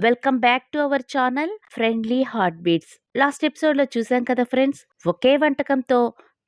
Welcome back to our channel friendly heart beats. Last episode లో చూసాం కదా friends, ఒకే వంటకంతో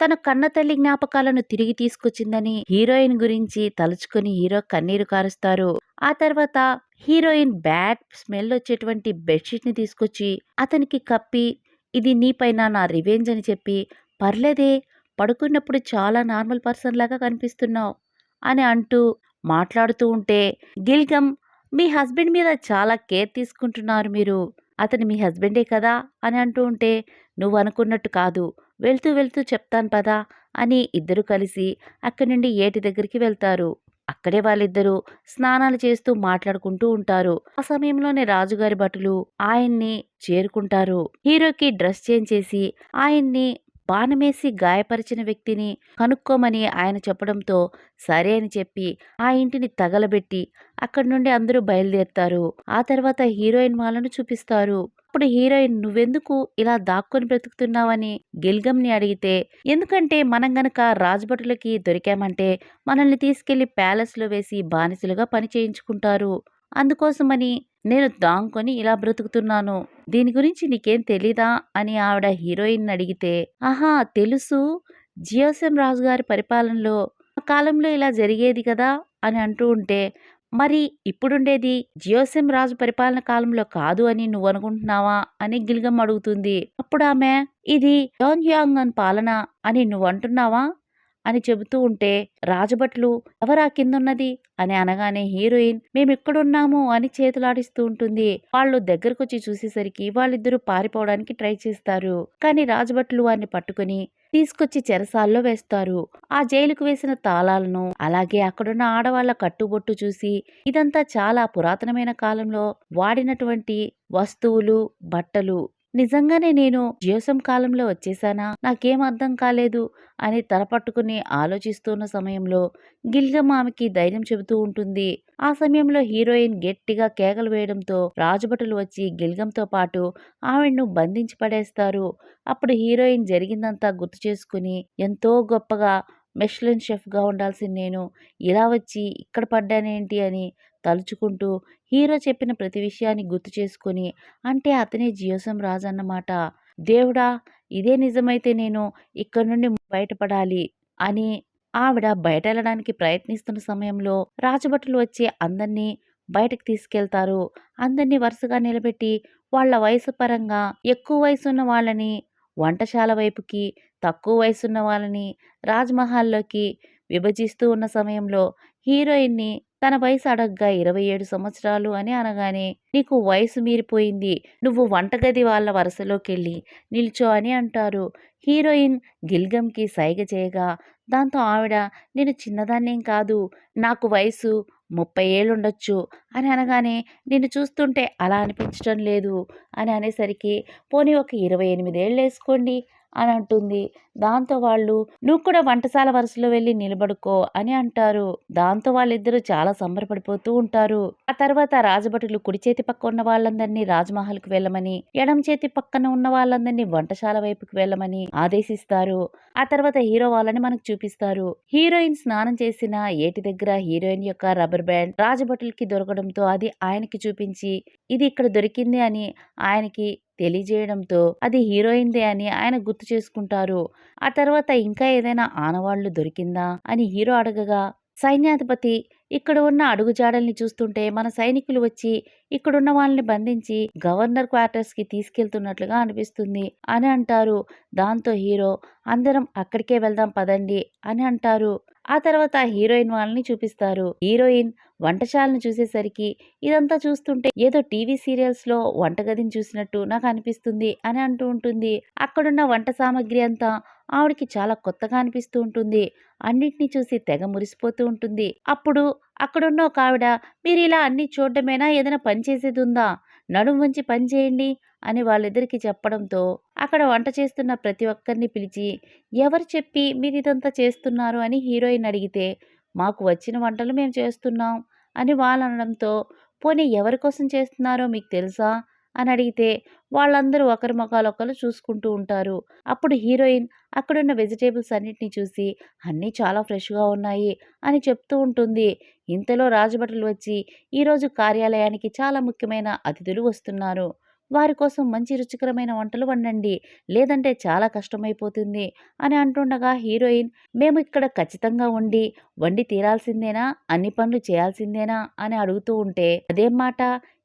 తన కన్న తల్లి జ్ఞాపకాలను తిరిగి తీసుకొచ్చిందని హీరోయిన్ గురించి తలుచుకుని హీరో కన్నీరు కారుస్తారు. ఆ తర్వాత హీరోయిన్ బ్యాడ్ స్మెల్ వచ్చేటువంటి బెడ్షీట్ ని తీసుకొచ్చి అతనికి కప్పి, ఇది నీపైన నా రివెంజ్ అని చెప్పి, పర్లేదే పడుకున్నప్పుడు చాలా నార్మల్ పర్సన్ లాగా కనిపిస్తున్నావు అని అంటూ మాట్లాడుతూ ఉంటే, గిల్గమ్, మీ హస్బెండ్ మీద చాలా కేర్ తీసుకుంటున్నారు మీరు, అతను మీ హస్బెండే కదా అని అంటూ ఉంటే, నువ్వు అనుకున్నట్టు కాదు, వెళ్తూ వెళ్తూ చెప్తాను పదా అని ఇద్దరు కలిసి అక్కడి నుండి ఏటి దగ్గరికి వెళ్తారు. అక్కడే వాళ్ళిద్దరూ స్నానాలు చేస్తూ మాట్లాడుకుంటూ ఉంటారు. ఆ సమయంలోనే రాజుగారి భటులు ఆయన్ని చేరుకుంటారు. హీరోకి డ్రెస్ చేంజ్ చేసి ఆయన్ని బాణమేసి గాయపరిచిన వ్యక్తిని కనుక్కోమని ఆయన చెప్పడంతో సరే అని చెప్పి ఆ ఇంటిని తగలబెట్టి అక్కడి నుండి అందరూ బయలుదేరుతారు. ఆ తర్వాత హీరోయిన్ వాళ్ళను చూపిస్తారు. అప్పుడు హీరోయిన్, నువ్వెందుకు ఇలా దాక్కొని బ్రతుకుతున్నావని గిల్గమ్ని అడిగితే, ఎందుకంటే మనం గనక రాజభటులకి దొరికామంటే మనల్ని తీసుకెళ్లి ప్యాలెస్లో వేసి బానిసలుగా పని చేయించుకుంటారు, అందుకోసమని నేను దాంకొని ఇలా బ్రతుకుతున్నాను, దీని గురించి నీకేం తెలీదా అని ఆవిడ హీరోయిన్ అడిగితే, ఆహా తెలుసు, జియోసెం రాజుగారి పరిపాలనలో ఆ కాలంలో ఇలా జరిగేది కదా అని అంటూ ఉంటే, మరి ఇప్పుడుండేది జియోసెం రాజు పరిపాలన కాలంలో కాదు అని నువ్వు అనుకుంటున్నావా అని గిల్గమ్ అడుగుతుంది. అప్పుడు ఆమె, ఇది యోంగ్యాంగ్ అని పాలన అని నువ్వు అంటున్నావా అని చెబుతూ ఉంటే, రాజభట్లు ఎవరా కిందున్నది అని అనగానే హీరోయిన్, మేమిక్కడున్నాము అని చేతులాడిస్తూ ఉంటుంది. వాళ్ళు దగ్గరకొచ్చి చూసేసరికి వాళ్ళిద్దరూ పారిపోవడానికి ట్రై చేస్తారు. కానీ రాజభట్లు వారిని పట్టుకుని తీసుకొచ్చి చెరసాల్లో వేస్తారు. ఆ జైలుకు వేసిన తాళాలను అలాగే అక్కడున్న ఆడవాళ్ల కట్టుబొట్టు చూసి, ఇదంతా చాలా పురాతనమైన కాలంలో వాడినటువంటి వస్తువులు, బట్టలు, నిజంగానే నేను జియోసం కాలంలో వచ్చేసానా, నాకేం అర్థం కాలేదు అని తల పట్టుకుని ఆలోచిస్తున్న సమయంలో గిల్గమ్ ఆమెకి ధైర్యం చెబుతూ ఉంటుంది. ఆ సమయంలో హీరోయిన్ గట్టిగా కేకలు వేయడంతో రాజభటులు వచ్చి గిల్గంతో పాటు ఆవిడను బంధించి పడేస్తారు. అప్పుడు హీరోయిన్ జరిగిందంతా గుర్తు చేసుకుని, ఎంతో గొప్పగా మెష్లిన్ షెఫ్గా ఉండాల్సిన నేను ఇలా వచ్చి ఇక్కడ పడ్డానేంటి అని తలుచుకుంటూ హీరో చెప్పిన ప్రతి విషయాన్ని గుర్తు చేసుకుని, అంటే అతనే జియోసం రాజు అన్నమాట, దేవుడా ఇదే నిజమైతే నేను ఇక్కడి నుండి బయటపడాలి అని ఆవిడ బయటెళ్ళడానికి ప్రయత్నిస్తున్న సమయంలో రాజభటులు వచ్చి అందర్నీ బయటకు తీసుకెళ్తారు. అందర్నీ వరుసగా నిలబెట్టి వాళ్ళ వయసు పరంగా ఎక్కువ వయసున్న వాళ్ళని వంటశాల వైపుకి, తక్కువ వయసున్న వాళ్ళని రాజ్మహల్లోకి విభజిస్తూ ఉన్న సమయంలో హీరోయిన్ని తన వయసు అడగ్గా 27 సంవత్సరాలు అని అనగానే, నీకు వయసు మీరిపోయింది, నువ్వు వంటగది వాళ్ళ వరుసలోకెళ్ళి నిల్చో అని అంటారు. హీరోయిన్ గిల్గమ్కి సైగ చేయగా దాంతో ఆవిడ, నేను చిన్నదాన్నేం కాదు, నాకు వయసు 30 ఏళ్ళుండొచ్చు అని అనగానే, నిన్ను చూస్తుంటే అలా అనిపించడం లేదు అని అనేసరికి, పోనీ ఒక 28 ఏళ్ళు వేసుకోండి అని అంటుంది. దాంతో వాళ్ళు, నువ్వు కూడా వంటశాల వరుసలో వెళ్ళి నిలబడుకో అని అంటారు. దాంతో వాళ్ళిద్దరూ చాలా సంబరపడిపోతూ ఉంటారు. ఆ తర్వాత రాజభటులు కుడి చేతి పక్క ఉన్న వాళ్ళందరినీ రాజ్మహల్కి వెళ్ళమని, ఎడం చేతి పక్కన ఉన్న వాళ్ళందరినీ వంటశాల వైపుకి వెళ్ళమని ఆదేశిస్తారు. ఆ తర్వాత హీరో వాళ్ళని మనకు చూపిస్తారు. హీరోయిన్ స్నానం చేసిన ఏటి దగ్గర హీరోయిన్ యొక్క రబ్బర్ బ్యాండ్ రాజభటులకి దొరకడంతో అది ఆయనకి చూపించి, ఇది ఇక్కడ దొరికింది అని ఆయనకి తెలియజేయడంతో అది హీరోయిన్దే అని ఆయన గుర్తు చేసుకుంటారు. ఆ తర్వాత ఇంకా ఏదైనా ఆనవాళ్లు దొరికిందా అని హీరో అడగగా, సైన్యాధిపతి ఇక్కడ ఉన్న అడుగుజాడల్ని చూస్తుంటే మన సైనికులు వచ్చి ఇక్కడున్న వాళ్ళని బంధించి గవర్నర్ క్వార్టర్స్ కి తీసుకెళ్తున్నట్లుగా అనిపిస్తుంది అని అంటారు. దాంతో హీరో, అందరం అక్కడికే వెళ్దాం పదండి అని అంటారు. ఆ తర్వాత హీరోయిన్ వాళ్ళని చూపిస్తారు. హీరోయిన్ వంటశాలను చూసేసరికి, ఇదంతా చూస్తుంటే ఏదో టీవీ సీరియల్స్ లో వంటగదిని చూసినట్టు నాకు అనిపిస్తుంది అని అంటూ ఉంటుంది. అక్కడున్న వంట సామాగ్రి అంతా ఆవిడికి చాలా కొత్తగా అనిపిస్తూ ఉంటుంది. అన్నిటినీ చూసి తెగ మురిసిపోతూ ఉంటుంది. అప్పుడు అక్కడున్న ఒక ఆవిడ, మీరు ఇలా అన్ని చూడడమేనా, ఏదైనా పని చేసేది ఉందా, నడుము వంచి పని చేయండి అని వాళ్ళిద్దరికి చెప్పడంతో అక్కడ వంట చేస్తున్న ప్రతి ఒక్కరిని పిలిచి, ఎవరు చెప్పి మీరు ఇదంతా చేస్తున్నారు అని హీరోయిన్ అడిగితే, మాకు వచ్చిన వంటలు మేము చేస్తున్నాం అని వాళ్ళు అనడంతో, పోనీ ఎవరి కోసం చేస్తున్నారో మీకు తెలుసా అని అడిగితే వాళ్ళందరూ ఒకరి మొఖాలొకరు చూసుకుంటూ ఉంటారు. అప్పుడు హీరోయిన్ అక్కడున్న వెజిటబుల్స్ అన్నిటిని చూసి అన్నీ చాలా ఫ్రెష్‌గా ఉన్నాయి అని చెప్తూ ఉంటుంది. ఇంతలో రాజభటులు వచ్చి ఈరోజు కార్యాలయానికి చాలా ముఖ్యమైన అతిథులు వస్తున్నారు. వారి కోసం మంచి రుచికరమైన వంటలు వండండి. లేదంటే చాలా కష్టమైపోతుంది అని అంటుండగా హీరోయిన్ మేము ఇక్కడ ఖచ్చితంగా వండి తీరాల్సిందేనా? అన్ని పనులు చేయాల్సిందేనా? అని అడుగుతూ ఉంటే అదేం మాట?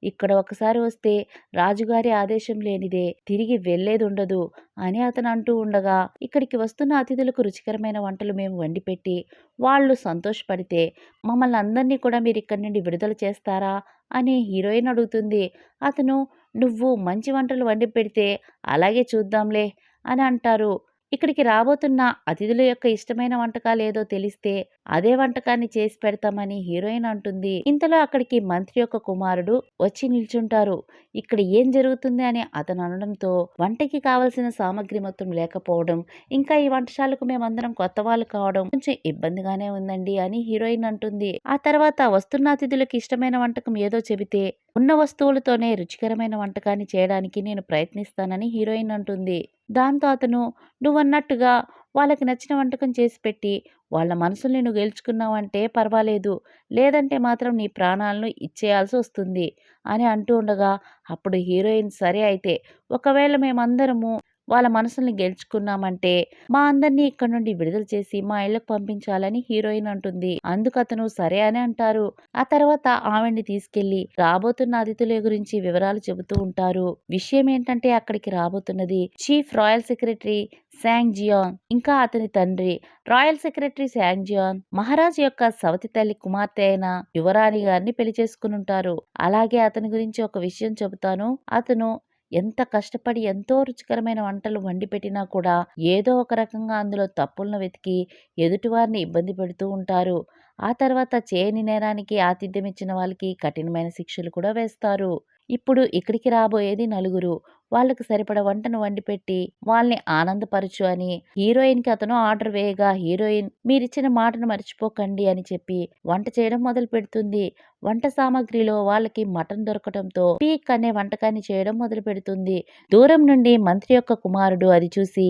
ఇక్కడ ఒకసారి వస్తే రాజుగారి ఆదేశం లేనిదే తిరిగి వెళ్ళేదుండదు అని అతను అంటూ ఉండగా ఇక్కడికి వస్తున్న అతిథులకు రుచికరమైన వంటలు మేము వండిపెట్టి వాళ్ళు సంతోషపడితే మమ్మల్ని అందరినీ కూడా మీరు ఇక్కడి నుండి విడుదల చేస్తారా అని హీరోయిన్ అడుగుతుంది. అతను నువ్వు మంచి వంటలు వండి పెడితే అలాగే చూద్దాంలే అని అంటారు. ఇక్కడికి రాబోతున్న అతిథుల యొక్క ఇష్టమైన వంటకాలేదో తెలిస్తే అదే వంటకాన్ని చేసి పెడతామని హీరోయిన్ అంటుంది. ఇంతలో అక్కడికి మంత్రి యొక్క కుమారుడు వచ్చి నిల్చుంటారు. ఇక్కడ ఏం జరుగుతుంది అని అతను అనడంతో వంటకి కావలసిన సామగ్రి మొత్తం లేకపోవడం, ఇంకా ఈ వంటశాలకు మేమందరం కొత్త వాళ్ళు కావడం కొంచెం ఇబ్బందిగానే ఉందండి అని హీరోయిన్ అంటుంది. ఆ తర్వాత వస్తున్న అతిథులకు ఇష్టమైన వంటకం ఏదో చెబితే ఉన్న వస్తువులతోనే రుచికరమైన వంటకాన్ని చేయడానికి నేను ప్రయత్నిస్తానని హీరోయిన్ అంటుంది. దాంతో అతను నువ్వన్నట్టుగా వాళ్ళకి నచ్చిన వంటకం చేసి పెట్టి వాళ్ళ మనసుల్ని నువ్వు గెలుచుకున్నావంటే పర్వాలేదు, లేదంటే మాత్రం నీ ప్రాణాలను ఇచ్చేయాల్సి వస్తుంది అని అంటూ ఉండగా అప్పుడు హీరోయిన్ సరే అయితే ఒకవేళ మేమందరము వాళ్ళ మనసుల్ని గెలుచుకున్నామంటే మా అందరినీ ఇక్కడ నుండి విడుదల చేసి మా ఇళ్ళకు పంపించాలని హీరోయిన్ అంటుంది. అందుకు అతను సరే అని అంటారు. ఆ తర్వాత ఆవిడ్ని తీసుకెళ్లి రాబోతున్న అతిథుల గురించి వివరాలు చెబుతూ ఉంటారు. విషయం ఏంటంటే అక్కడికి రాబోతున్నది chief royal secretary Shang Jian ఇంకా అతని తండ్రి. రాయల్ సెక్రటరీ శాంగ్ జియాన్ మహారాజు యొక్క సవతి తల్లి కుమార్తె అయిన యువరాణి గారిని పెళ్లి చేసుకునుంటారు. అలాగే అతని గురించి ఒక విషయం చెబుతాను. అతను ఎంత కష్టపడి ఎంతో రుచికరమైన వంటలు వండి పెట్టినా కూడా ఏదో ఒక రకంగా అందులో తప్పులను వెతికి ఎదుటివారిని ఇబ్బంది పెడుతూ ఉంటారు. ఆ తర్వాత చేయని నేరానికి ఆతిథ్యం ఇచ్చిన వాళ్ళకి కఠినమైన శిక్షలు కూడా వేస్తారు. ఇప్పుడు ఇక్కడికి రాబోయేది నలుగురు. వాళ్ళకి సరిపడ వంటను వండిపెట్టి వాళ్ళని ఆనందపరచు అని హీరోయిన్కి అతను ఆర్డర్ వేయగా హీరోయిన్ మీరిచ్చిన మాటను మర్చిపోకండి అని చెప్పి వంట చేయడం మొదలు పెడుతుంది. వంట సామాగ్రిలో వాళ్ళకి మటన్ దొరకటంతో పీక్ అనే వంటకాన్ని చేయడం మొదలు పెడుతుంది. దూరం నుండి మంత్రి యొక్క కుమారుడు అది చూసి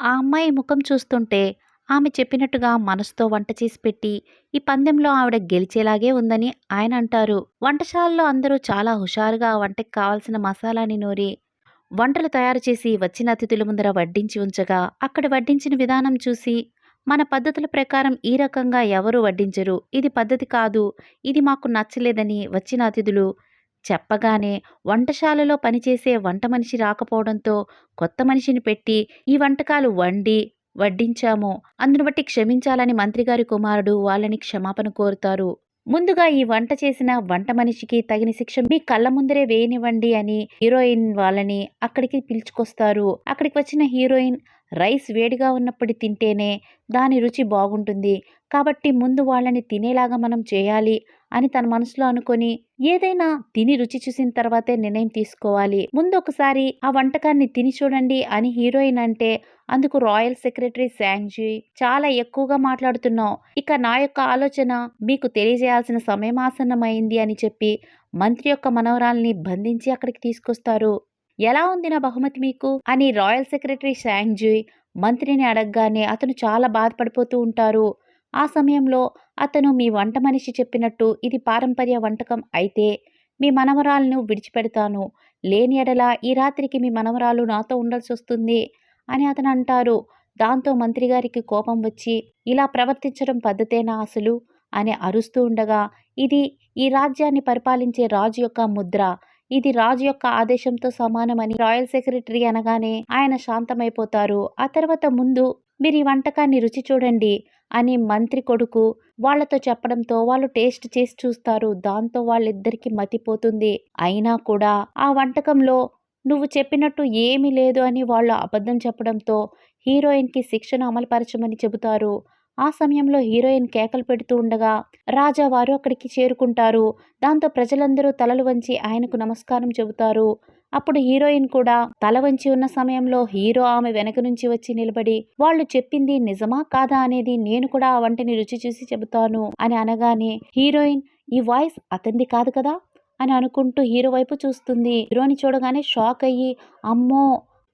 ఆ అమ్మాయి ముఖం చూస్తుంటే ఆమె చెప్పినట్టుగా మనసుతో వంట చేసి పెట్టి ఈ పందెంలో ఆవిడ గెలిచేలాగే ఉందని ఆయన అంటారు. వంటశాలలో అందరూ చాలా హుషారుగా ఆ వంటకి కావాల్సిన మసాలాని నూరి వంటలు తయారు చేసి వచ్చిన అతిథుల ముందర వడ్డించి ఉంచగా అక్కడ వడ్డించిన విధానం చూసి మన పద్ధతుల ప్రకారం ఈ రకంగా ఎవరూ వడ్డించరు, ఇది పద్ధతి కాదు, ఇది మాకు నచ్చలేదని వచ్చిన అతిథులు చెప్పగానే వంటశాలలో పనిచేసే వంట మనిషి రాకపోవడంతో కొత్త మనిషిని పెట్టి ఈ వంటకాలు వడ్డించాము, అందును బట్టి క్షమించాలని మంత్రిగారి కుమారుడు వాళ్ళని క్షమాపణ కోరుతారు. ముందుగా ఈ వంట చేసిన వంట మనిషికి తగిన శిక్ష మీ కళ్ళ ముందరే వేయనివ్వండి అని హీరోయిన్ వాళ్ళని అక్కడికి పిలుచుకొస్తారు. అక్కడికి వచ్చిన హీరోయిన్ రైస్ వేడిగా ఉన్నప్పుడు తింటేనే దాని రుచి బాగుంటుంది, కాబట్టి ముందు వాళ్ళని తినేలాగా మనం చేయాలి అని తన మనసులో అనుకొని ఏదైనా తిని రుచి చూసిన తర్వాతే నిర్ణయం తీసుకోవాలి, ముందు ఒకసారి ఆ వంటకాన్ని తిని చూడండి అని హీరోయిన్ అంటే అందుకు రాయల్ సెక్రటరీ శాంగ్జీ చాలా ఎక్కువగా మాట్లాడుతున్నావు, ఇక నా యొక్క ఆలోచన మీకు తెలియజేయాల్సిన సమయం ఆసన్నమైంది అని చెప్పి మంత్రి యొక్క మనవరాల్ని బంధించి అక్కడికి తీసుకొస్తారు. ఎలా ఉంది నా బహుమతి మీకు అని రాయల్ సెక్రటరీ శాంగ్జీ మంత్రిని అడగగానే అతను చాలా బాధపడిపోతూ ఉంటారు. ఆ సమయంలో అతను మీ వంట మనిషి చెప్పినట్టు ఇది పారంపర్య వంటకం అయితే మీ మనవరాలను విడిచిపెడతాను, లేని ఎడల ఈ రాత్రికి మీ మనవరాలు నాతో ఉండాల్సి వస్తుంది అని అతను అంటారు. దాంతో మంత్రి గారికి కోపం వచ్చి ఇలా ప్రవర్తించడం పద్ధతేనా అసలు అని అరుస్తూ ఉండగా ఇది ఈ రాజ్యాన్ని పరిపాలించే రాజు యొక్క ముద్ర, ఇది రాజు యొక్క ఆదేశంతో సమానమని రాయల్ సెక్రటరీ అనగానే ఆయన శాంతమైపోతారు. ఆ తర్వాత ముందు మీరు ఈ వంటకాన్ని రుచి చూడండి అని మంత్రి కొడుకు వాళ్లతో చెప్పడంతో వాళ్ళు టేస్ట్ చేసి చూస్తారు. దాంతో వాళ్ళిద్దరికి మతిపోతుంది. అయినా కూడా ఆ వంటకంలో నువ్వు చెప్పినట్టు ఏమీ లేదు అని వాళ్ళు అబద్ధం చెప్పడంతో హీరోయిన్కి శిక్షను అమలుపరచమని చెబుతారు. ఆ సమయంలో హీరోయిన్ కేకలు పెడుతూ ఉండగా రాజావారు అక్కడికి చేరుకుంటారు. దాంతో ప్రజలందరూ తలలు వంచి ఆయనకు నమస్కారం చెబుతారు. అప్పుడు హీరోయిన్ కూడా తల వంచి ఉన్న సమయంలో హీరో ఆమె వెనక నుంచి వచ్చి నిలబడి వాళ్ళు చెప్పింది నిజమా కాదా అనేది నేను కూడా ఆ వంటని రుచి చూసి చెబుతాను అని అనగానే హీరోయిన్ ఈ వాయిస్ అతనిది కాదు కదా, అని అనుకుంటూ హీరో వైపు చూస్తుంది. హీరోని చూడగానే షాక్ అయ్యి, అమ్మో!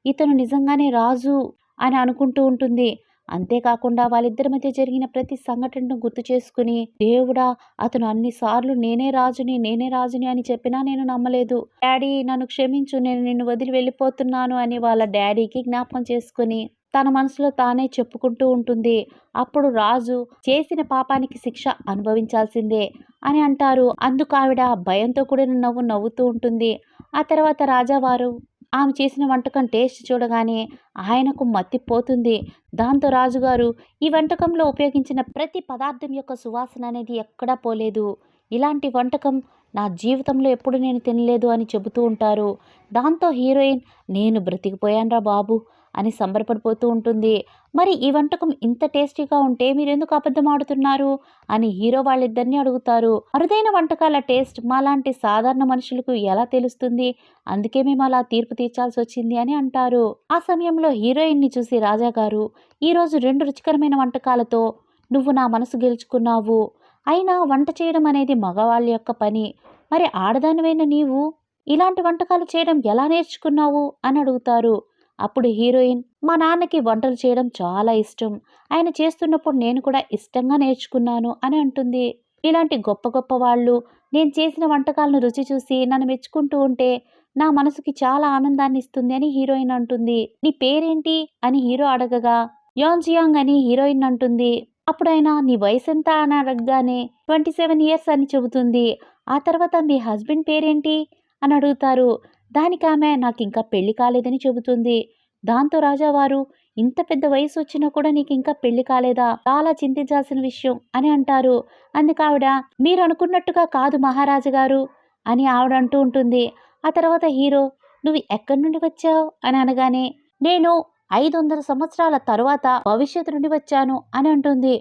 ఇతను నిజంగానే రాజు అని అనుకుంటూ ఉంటుంది. అంతేకాకుండా వాళ్ళిద్దరి మధ్య జరిగిన ప్రతి సంఘటనను గుర్తు చేసుకుని, దేవుడా! అతను అన్ని సార్లు నేనే రాజుని, నేనే రాజుని అని చెప్పినా నేను నమ్మలేదు. డాడీ నన్ను క్షమించు, నేను నిన్ను వదిలి వెళ్ళిపోతున్నాను అని వాళ్ళ డాడీకి జ్ఞాపకం చేసుకుని తన మనసులో తానే చెప్పుకుంటూ ఉంటుంది. అప్పుడు రాజు చేసిన పాపానికి శిక్ష అనుభవించాల్సిందే అని అంటారు. అందుకు ఆవిడ భయంతో కూడిన నవ్వు నవ్వుతూ ఉంటుంది. ఆ తర్వాత రాజావారు ఆమె చేసిన వంటకం టేస్ట్ చూడగానే ఆయనకు మత్తిపోతుంది. దాంతో రాజుగారు, ఈ వంటకంలో ఉపయోగించిన ప్రతి పదార్థం యొక్క సువాసన అనేది ఎక్కడా పోలేదు. ఇలాంటి వంటకం నా జీవితంలో ఎప్పుడు నేను తినలేదు అని చెబుతూ ఉంటారు. దాంతో హీరోయిన్, నేను బ్రతికిపోయానురా బాబు అని సంబరపడిపోతూ ఉంటుంది. మరి ఈ వంటకం ఇంత టేస్టీగా ఉంటే మీరెందుకు అబద్ధం ఆడుతున్నారు అని హీరో వాళ్ళిద్దరిని అడుగుతారు. అరుదైన వంటకాల టేస్ట్ మాలాంటి సాధారణ మనుషులకు ఎలా తెలుస్తుంది, అందుకే మేము అలా తీర్పు తీర్చాల్సి వచ్చింది అని అంటారు. ఆ సమయంలో హీరోయిన్ని చూసి రాజాగారు, ఈరోజు 2 రుచికరమైన వంటకాలతో నువ్వు నా మనసు గెలుచుకున్నావు. అయినా వంట చేయడం అనేది మగవాళ్ళ యొక్క పని. మరి ఆడదానివైన నీవు ఇలాంటి వంటకాలు చేయడం ఎలా నేర్చుకున్నావు అని అడుగుతారు. అప్పుడు హీరోయిన్, మా నాన్నకి వంటలు చేయడం చాలా ఇష్టం. ఆయన చేస్తున్నప్పుడు నేను కూడా ఇష్టంగా నేర్చుకున్నాను అని అంటుంది. ఇలాంటి గొప్ప గొప్ప వాళ్ళు నేను చేసిన వంటకాలను రుచి చూసి నన్ను మెచ్చుకుంటూ ఉంటే నా మనసుకి చాలా ఆనందాన్ని ఇస్తుంది అని హీరోయిన్ అంటుంది. నీ పేరేంటి అని హీరో అడగగా యోన్జియాంగ్ అని హీరోయిన్ అంటుంది. అప్పుడైనా నీ వయసు ఎంత అని అడగగానే 27 ఇయర్స్ అని చెబుతుంది. ఆ తర్వాత మీ హస్బెండ్ పేరేంటి అని అడుగుతారు. దానికి ఆమె నాకు ఇంకా పెళ్లి కాలేదని చెబుతుంది. దాంతో రాజావారు, ఇంత పెద్ద వయసు వచ్చినా కూడా నీకు ఇంకా పెళ్లి కాలేదా, చాలా చింతించాల్సిన విషయం అని అంటారు. అందుకు ఆవిడ, మీరు అనుకున్నట్టుగా కాదు మహారాజు గారు అని ఆవిడ అంటూ ఉంటుంది. ఆ తర్వాత హీరో, నువ్వు ఎక్కడి నుండి వచ్చావు అని అనగానే, నేను 500 సంవత్సరాల తరువాత భవిష్యత్తు నుండి వచ్చాను అని అంటుంది.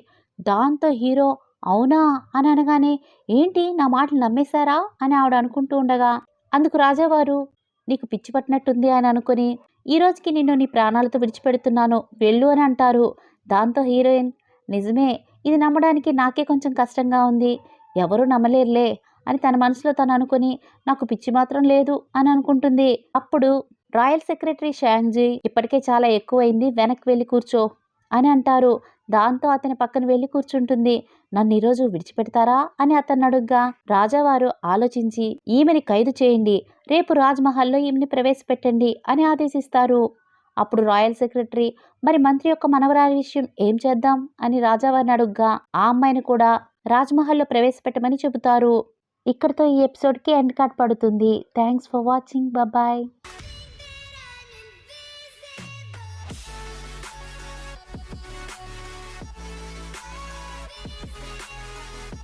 దాంతో హీరో, అవునా అని అనగానే, ఏంటి నా మాటలు నమ్మేశారా అని ఆవిడ అనుకుంటూ ఉండగా అందుకు రాజావారు, నీకు పిచ్చి పట్టినట్టుంది అని అనుకుని, ఈ రోజుకి నిన్ను నీ ప్రాణాలతో విడిచిపెడుతున్నాను, వెళ్ళు అని అంటారు. దాంతో హీరోయిన్, నిజమే, ఇది నమ్మడానికి నాకే కొంచెం కష్టంగా ఉంది, ఎవరూ నమ్మలేరులే అని తన మనసులో తను అనుకుని, నాకు పిచ్చి మాత్రం లేదు అని అనుకుంటుంది. అప్పుడు రాయల్ సెక్రటరీ షాంగ్జీ, ఇప్పటికే చాలా ఎక్కువైంది, వెనక్కి వెళ్ళి కూర్చో అని అంటారు. దాంతో అతని పక్కన వెళ్ళి కూర్చుంటుంది. నన్ను ఈరోజు విడిచిపెడతారా అని అతన్ని అడుగ్గా రాజావారు ఆలోచించి, ఈమెని ఖైదు చేయండి, రేపు రాజ్మహల్లో ఈమెని ప్రవేశపెట్టండి అని ఆదేశిస్తారు. అప్పుడు రాయల్ సెక్రటరీ, మరి మంత్రి యొక్క మనవరాలి విషయం ఏం చేద్దాం అని రాజావారిని అడుగ్గా ఆ అమ్మాయిని కూడా రాజ్మహల్లో ప్రవేశపెట్టమని చెబుతారు. ఇక్కడితో ఈ ఎపిసోడ్కి ఎండ్ కార్డ్ పడుతుంది. Thanks for watching. బాయ్.